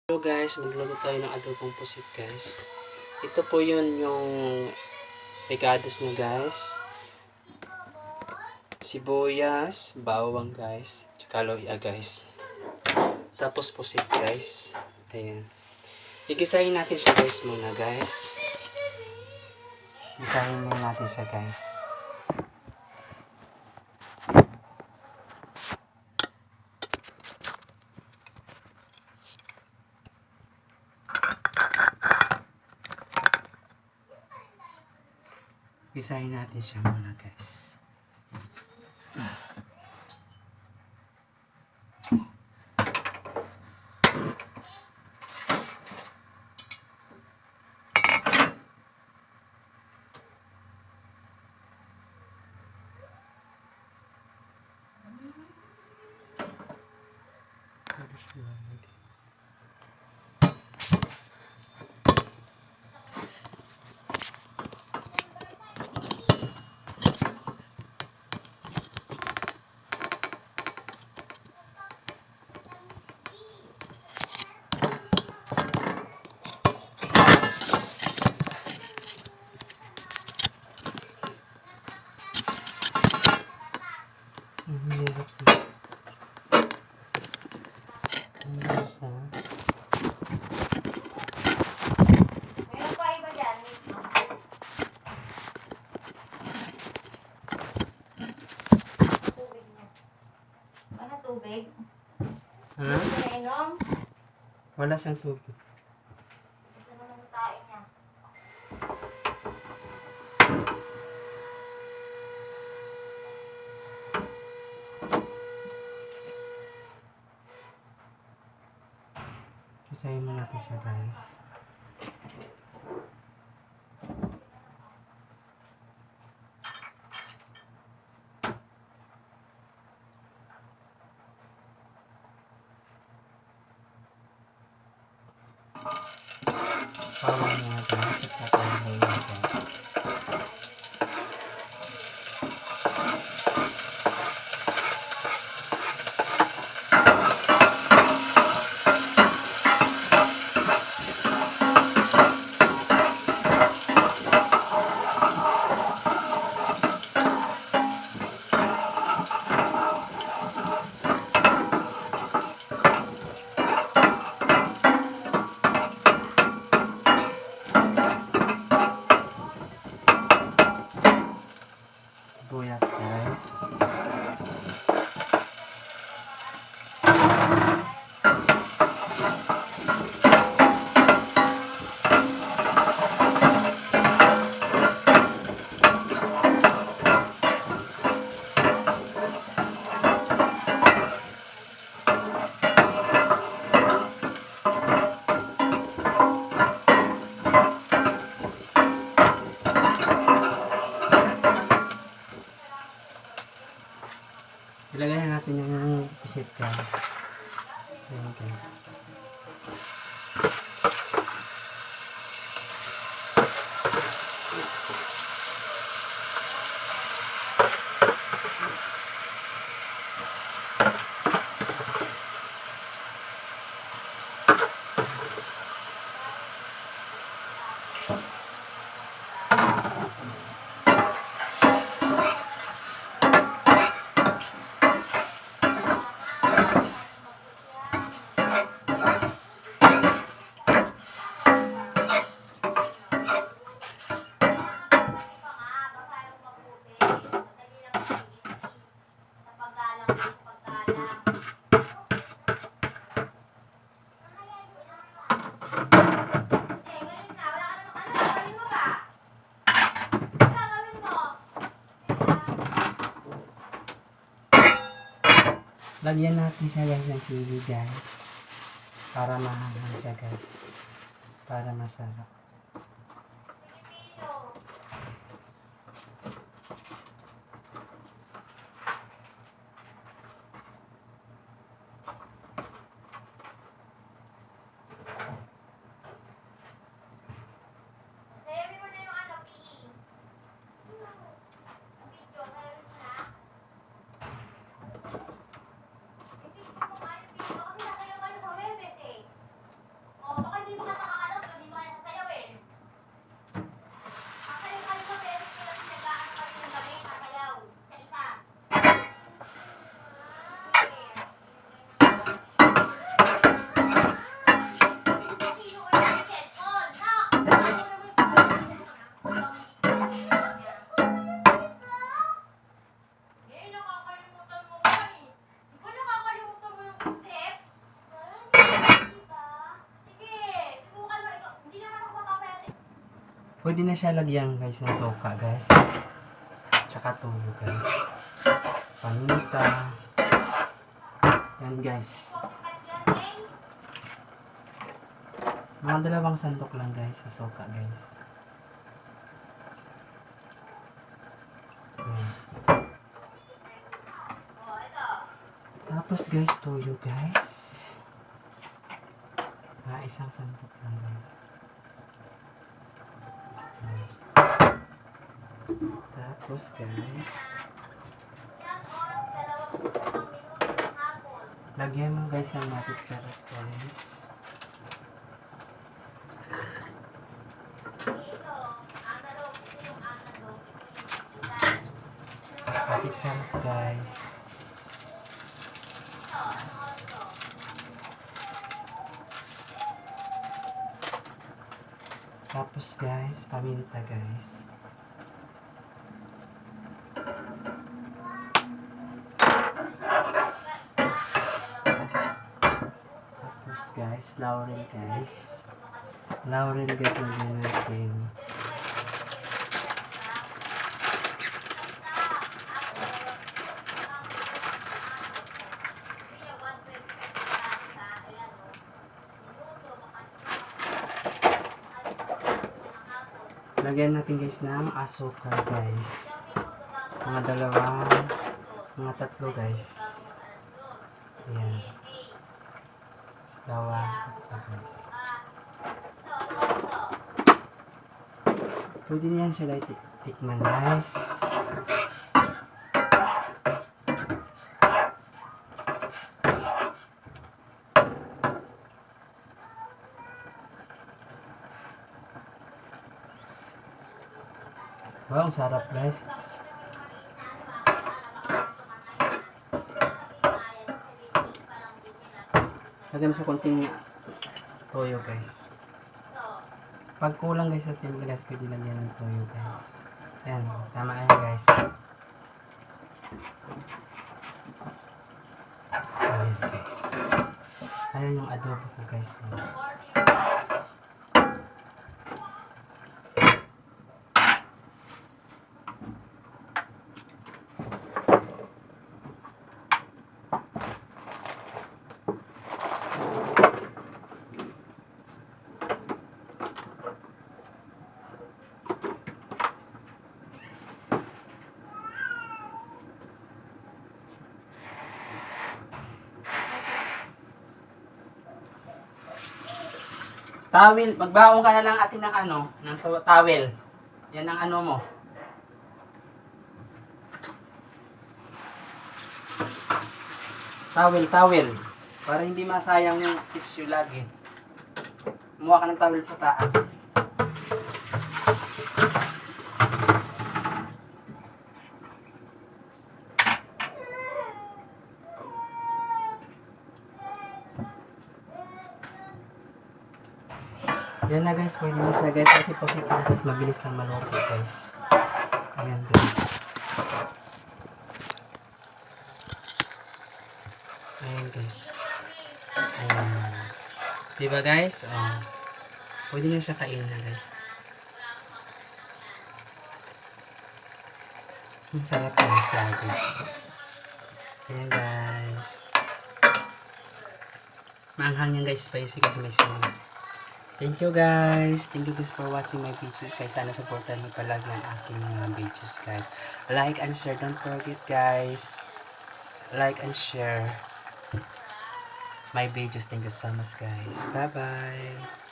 Hello guys, magluluto tayo ng adobong pusit guys. Ito po yun yung picados na guys. Sibuyas, bawang guys, tsaka luya guys. Tapos pusit guys. Ayan. Igisahin natin siya guys muna guys. Gisahin muna natin siya guys. Gisahin natin siya muna guys. Tubig? Ha? Pinainom? Wala siyang tubig. Ito naman ang tayo niya. Gisahin mo natin siya guys. Bawang mga guys. At saka yung luya guys. Sibuyas guys. Ilagay na natin yung pusit guys. Ayan guys. Lagyan natin siya guys ng sili guys. Para mahanghang siya guys. Para masarap. Pwede na siya lagyan guys ng soka guys. Tsaka tuyo guys. Paminta. Yan guys. Mga 2 sandok lang guys sa soka guys. Yan. Tapos guys, toyo guys. 1 sandok lang guys. Yan. Tapos guys, lagyan mo guys ng matik sarap guys. Matik sarap guys. Tapos guys, paminta guys. Tapos guys, laurel guys. Laurel guys lagyan natin. Lagyan natin guys ng asukal guys. Mga 2, mga 3 guys. Ayan. 2, 3 guys. Pwede niyan siya guys tikman guys. Wow, ang sarap guys. Lagyan mo sa konting toyo guys. Pag kulang guys sa timpla guys, pwede lagyan ng toyo guys. Ayan, tama yan guys. Ayan guys. Ayan yung adobo ko guys. Towel, magbaon ka na lang atin ng ano, ng towel. Yan ang ano mo. Towel. Para hindi masayang yung tissue lagi. Kumuha ka ng towel sa taas. Yan na guys, pwede mo siya guys kasi positive guys, mabilis lang maluto guys. Ayan guys. Ayan guys. Ayan. Diba guys? Oh. Pwede nyo siya kainin na guys. Ang sarap guys, lagi. Ayan guys. Maanghang yan guys, spicy kasi may sili. Thank you guys. Thank you guys for watching my videos guys. Sana supportan mo palagi ang aking mga videos guys. Like and share. Don't forget guys. Like and share my videos. Thank you so much guys. Bye bye.